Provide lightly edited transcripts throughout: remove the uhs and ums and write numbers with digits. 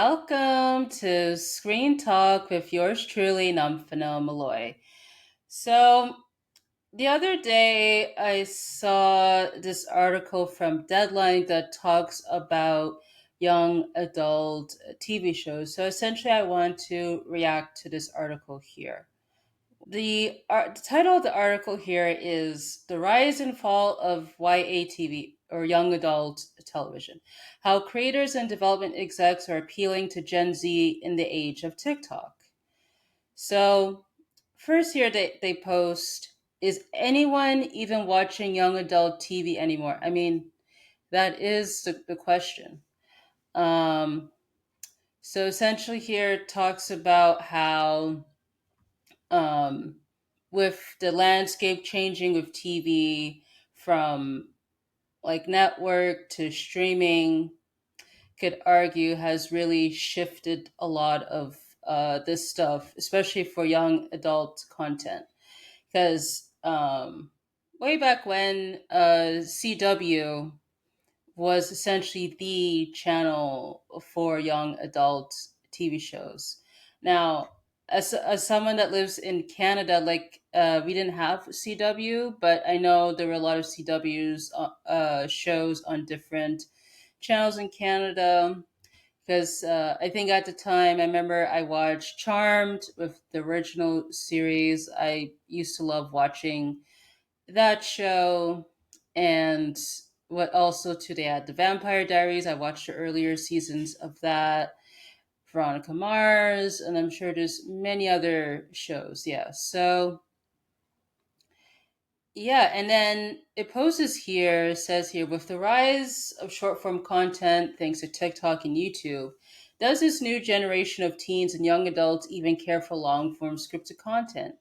Welcome to Screen Talk with yours truly, Nomfanelo. So, the other day I saw this article from Deadline that talks about young adult TV shows. So, essentially, I want to react to this article here. The title of the article here is The Rise and Fall of YA TV or Young Adult Television. How creators and development execs are appealing to Gen Z in the age of TikTok. So, first here they post, is anyone even watching young adult TV anymore? I mean, that is the question. Um, so, essentially, here it talks about how um, with the landscape changing with TV from like network to streaming, could argue has really shifted a lot of this stuff, especially for young adult content. Because way back when CW was essentially the channel for young adult TV shows. Now, as someone that lives in Canada, we didn't have CW, but I know there were a lot of CW's shows on different channels in Canada. Because I think at the time, I remember I watched Charmed with the original series. I used to love watching that show, and what also today had the Vampire Diaries. I watched the earlier seasons of that, Veronica Mars, and I'm sure there's many other shows. Yeah, so yeah, and then it poses here, says here, with the rise of short form content thanks to TikTok and YouTube, does this new generation of teens and young adults even care for long form scripted content?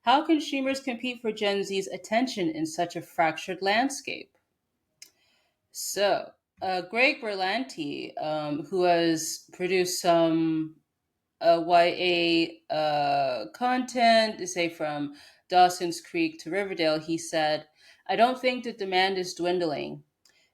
How can streamers compete for Gen Z's attention in such a fractured landscape? So, Greg Berlanti, who has produced some YA content, to say from Dawson's Creek to Riverdale, he said, I don't think the demand is dwindling.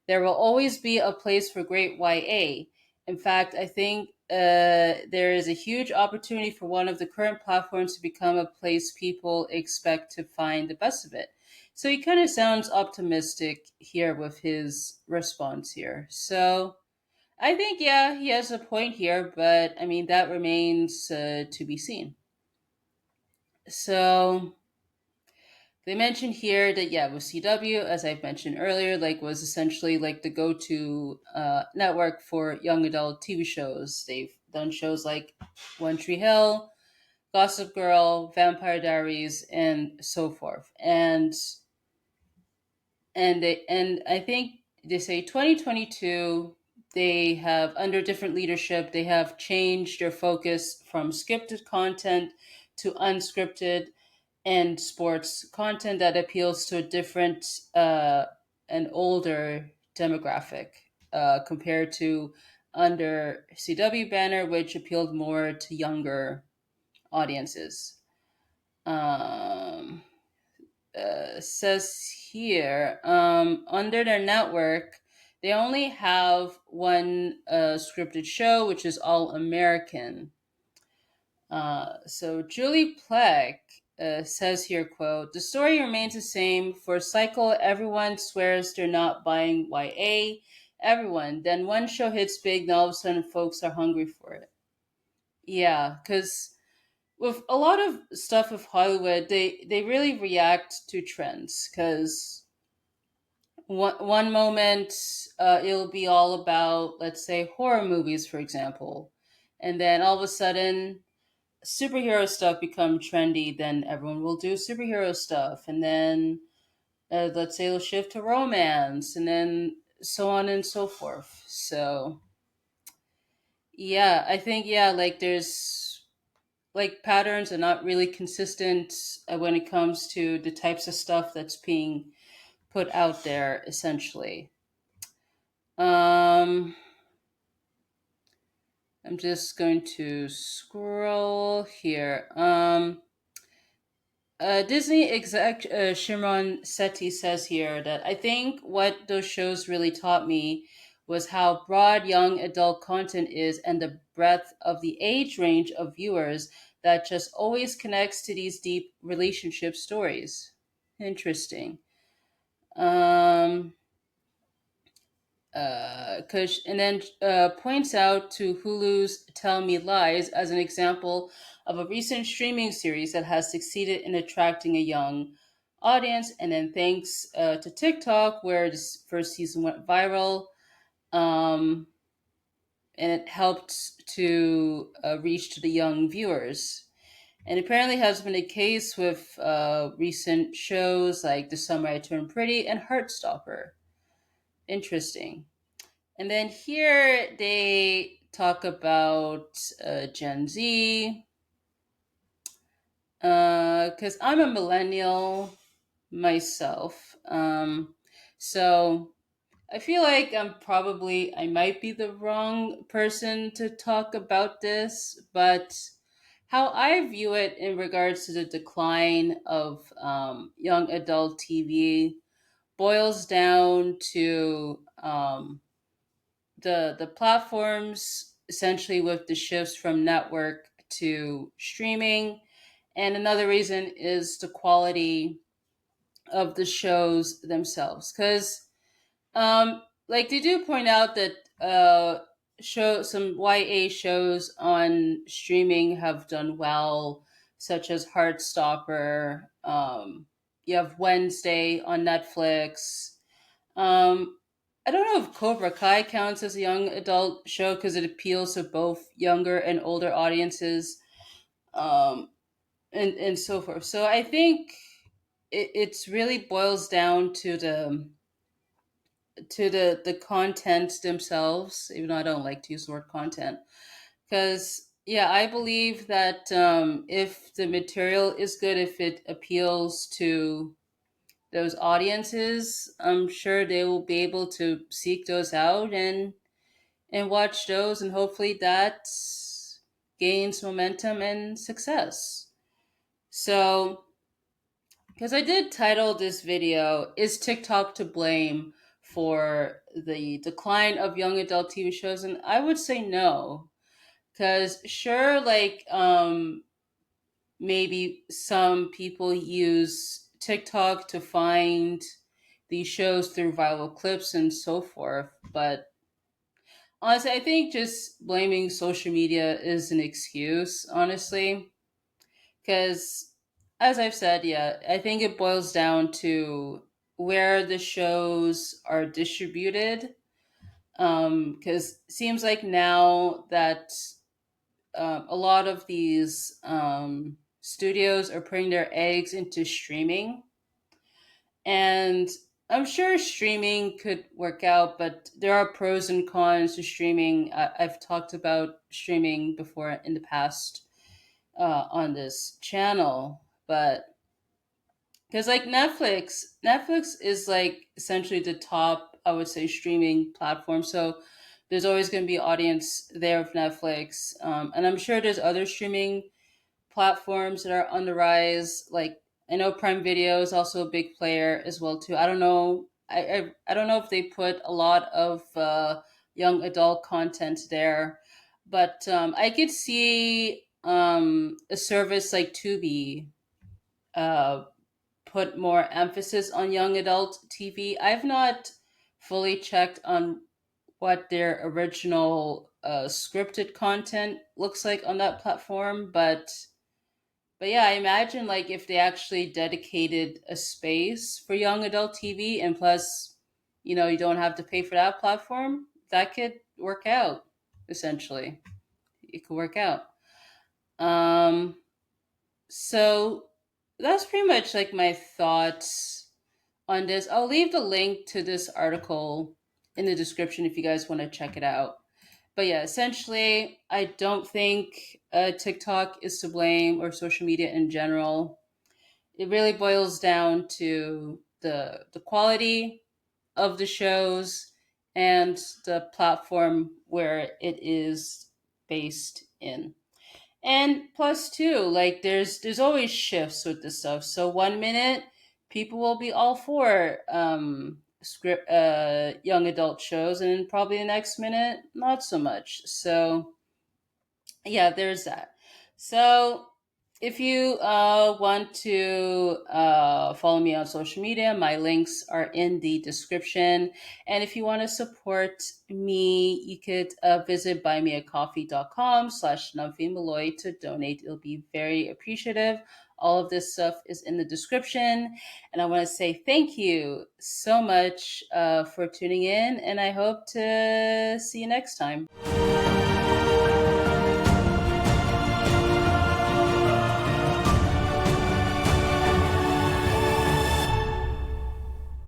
There will always be a place for great YA. In fact, I think there is a huge opportunity for one of the current platforms to become a place people expect to find the best of it. So he kind of sounds optimistic here with his response here. So I think, yeah, he has a point here, but I mean, that remains to be seen. So they mentioned here that, yeah, with CW, as I've mentioned earlier, like was essentially like the go-to network for young adult TV shows. They've done shows like One Tree Hill, Gossip Girl, Vampire Diaries, and so forth. And I think they say 2022 they have, under different leadership, they have changed their focus from scripted content to unscripted and sports content that appeals to a different and older demographic compared to under CW banner, which appealed more to younger audiences. Um, Says here, under their network, they only have one scripted show, which is All American. So Julie Pleck says here, quote, the story remains the same. For a cycle, everyone swears they're not buying YA. Everyone. Then one show hits big, and all of a sudden folks are hungry for it. Yeah, because with a lot of stuff with Hollywood, they really react to trends. Because one moment it'll be all about, let's say, horror movies, for example, and then all of a sudden superhero stuff become trendy, then everyone will do superhero stuff, and then let's say it'll shift to romance, and then so on and so forth. So yeah, I think, yeah, like there's like patterns are not really consistent when it comes to the types of stuff that's being put out there essentially. um I'm just going to scroll here. Disney exec Shimron Sethi says here that I think what those shows really taught me was how broad young adult content is and the breadth of the age range of viewers that just always connects to these deep relationship stories. Interesting. Um, and then points out to Hulu's Tell Me Lies as an example of a recent streaming series that has succeeded in attracting a young audience. And then thanks to TikTok, where this first season went viral, um, and it helped to reach to the young viewers. And apparently has been the case with recent shows like The Summer I Turned Pretty and Heartstopper. Interesting. And then here they talk about Gen Z, because I'm a millennial myself. So I feel like I might be the wrong person to talk about this, but how I view it in regards to the decline of young adult TV boils down to the platforms essentially with the shifts from network to streaming, and another reason is the quality of the shows themselves, because like they do point out that some YA shows on streaming have done well, such as Heartstopper. You have Wednesday on Netflix. um, I don't know if Cobra Kai counts as a young adult show because it appeals to both younger and older audiences, um, and so forth. So I think it's really boils down to the content themselves. Even though I don't like to use the word content, because yeah, I believe that if the material is good, if it appeals to those audiences, I'm sure they will be able to seek those out and watch those, and hopefully that gains momentum and success. So, because I did title this video, "Is TikTok to blame for the decline of young adult TV shows?" And I would say no, because sure, like maybe some people use TikTok to find these shows through viral clips and so forth. But honestly, I think just blaming social media is an excuse, honestly. Because, as I've said, yeah, I think it boils down to where the shows are distributed. Because it seems like now that a lot of these studios are putting their eggs into streaming, and I'm sure streaming could work out, but there are pros and cons to streaming. I've talked about streaming before in the past on this channel, but because like Netflix is like essentially the top, I would say, streaming platform. So there's always going to be audience there of Netflix, and I'm sure there's other streaming platforms that are on the rise. Like I know Prime Video is also a big player as well too. I don't know. I don't know if they put a lot of young adult content there, but I could see a service like Tubi uh, put more emphasis on young adult TV. I've not fully checked on what their original scripted content looks like on that platform, but yeah, I imagine like if they actually dedicated a space for young adult TV, and plus, you don't have to pay for that platform, that could work out. Essentially, it could work out. Um, so that's pretty much like my thoughts on this. I'll leave the link to this article in the description if you guys want to check it out. But yeah, essentially, I don't think TikTok is to blame, or social media in general. It really boils down to the quality of the shows and the platform where it is based in. And plus too, like there's always shifts with this stuff. So one minute people will be all for script young adult shows, and probably the next minute not so much. So yeah, there's that. So if you want to follow me on social media, my links are in the description. And if you want to support me, you could visit buymeacoffee.com/Nomfanelo to donate. It'll be very appreciative. All of this stuff is in the description. And I want to say thank you so much for tuning in, and I hope to see you next time.